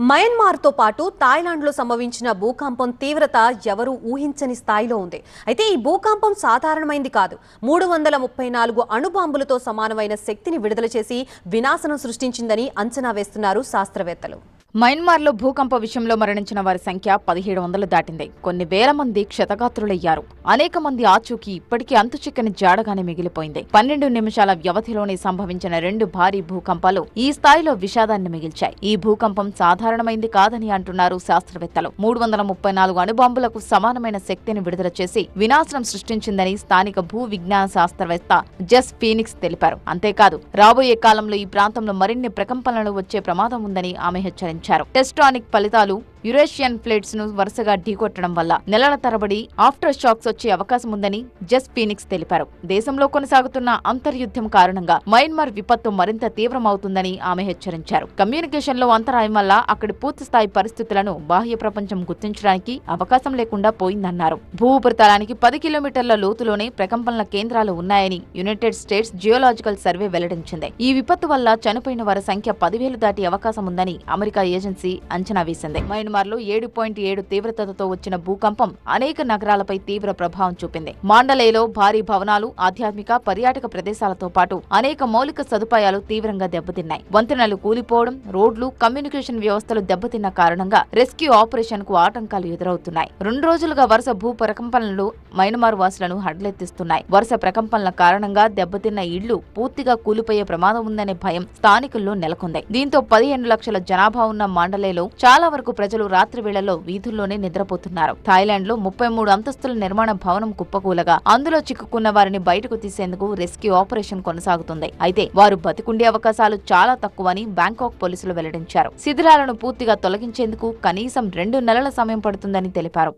మయన్మార్తో పాటు థాయిలాండ్లో సంభవించిన భూకంపం తీవ్రత ఎవరూ ఊహించని స్థాయిలో ఉంది. అయితే ఈ భూకంపం సాధారణమైంది కాదు. 334 అణుబాంబులతో సమానమైన శక్తిని విడుదల చేసి వినాశనం సృష్టించిందని అంచనా వేస్తున్నారు శాస్త్రవేత్తలు. మయన్మార్లో భూకంప విషయంలో మరణించిన వారి సంఖ్య 1700 దాటింది. కొన్ని వేల మంది క్షతగాత్రులయ్యారు. అనేక మంది ఆచూకీ ఇప్పటికీ అంతుచిక్కని జాడగానే మిగిలిపోయింది. 12 నిమిషాల వ్యవధిలోనే సంభవించిన 2 భారీ భూకంపాలు ఈ స్థాయిలో విషాదాన్ని మిగిల్చాయి. ఈ భూకంపం సాధారణమైంది కాదని అంటున్నారు శాస్త్రవేత్తలు. 334 అణుబాంబులకు సమానమైన శక్తిని విడుదల చేసి వినాశనం సృష్టించిందని స్థానిక భూ విజ్ఞాన శాస్త్రవేత్త జెస్ ఫీనిక్స్ తెలిపారు. అంతేకాదు, రాబోయే కాలంలో ఈ ప్రాంతంలో మరిన్ని ప్రకంపనలు వచ్చే ప్రమాదం ఉందని ఆమె హెచ్చరించారు. టెస్టానిక్ ఫలితాలు యురేషియన్ ప్లేట్స్ ను వరుసగా ఢీకొట్టడం వల్ల నెలల తరబడి ఆఫ్టర్ షాక్స్ వచ్చే అవకాశం ఉందని జెస్ ఫీనిక్స్ తెలిపారు. దేశంలో కొనసాగుతున్న అంతర్యుద్ధం కారణంగా మయన్మార్ విపత్తు మరింత తీవ్రమవుతుందని ఆమె హెచ్చరించారు. కమ్యూనికేషన్లో అంతరాయం వల్ల అక్కడి పూర్తిస్థాయి పరిస్థితులను బాహ్య ప్రపంచం గుర్తించడానికి అవకాశం లేకుండా పోయిందన్నారు. భూ ఉపరితలానికి 10 కిలోమీటర్ల లోతులోనే ప్రకంపనల కేంద్రాలు ఉన్నాయని యునైటెడ్ స్టేట్స్ జియోలాజికల్ సర్వే వెల్లడించింది. ఈ విపత్తు వల్ల చనిపోయిన వారి సంఖ్య 10,000 దాటి అవకాశం ఉందని అమెరికా ఏజెన్సీ అంచనా వేసింది. మయన్మార్లో 7.7 తీవ్రతతో వచ్చిన భూకంపం అనేక నగరాలపై తీవ్ర ప్రభావం చూపింది. మాండలేలో భారీ భవనాలు, ఆధ్యాత్మిక, పర్యాటక ప్రదేశాలతో పాటు అనేక మౌలిక సదుపాయాలు తీవ్రంగా దెబ్బతిన్నాయి. వంతెనలు కూలిపోవడం, రోడ్లు, కమ్యూనికేషన్ వ్యవస్థలు దెబ్బతిన్న కారణంగా రెస్క్యూ ఆపరేషన్ కు ఆటంకాలు ఎదురవుతున్నాయి. 2 రోజులుగా వరుస భూ ప్రకంపనలు మయన్మార్ వాసులను హడలెత్తిస్తున్నాయి. వరుస ప్రకంపనల కారణంగా దెబ్బతిన్న ఇళ్లు పూర్తిగా కూలిపోయే ప్రమాదం ఉందనే భయం స్థానికుల్లో నెలకొంది. దీంతో 15 లక్షల జనాభా ఉన్న మాండలేలో చాలా వరకు ప్రజలు రాత్రి వేళల్లో వీధుల్లోనే నిద్రపోతున్నారు. థాయిలాండ్ లో 33 అంతస్తుల నిర్మాణ భవనం కుప్పకూలగా అందులో చిక్కుకున్న వారిని బయటకు తీసేందుకు రెస్క్యూ ఆపరేషన్ కొనసాగుతుంది. అయితే వారు బతికుండే అవకాశాలు చాలా తక్కువని బ్యాంకాక్ పోలీసులు వెల్లడించారు. శిథిలాలను పూర్తిగా తొలగించేందుకు కనీసం 2 నెలల సమయం పడుతుందని తెలిపారు.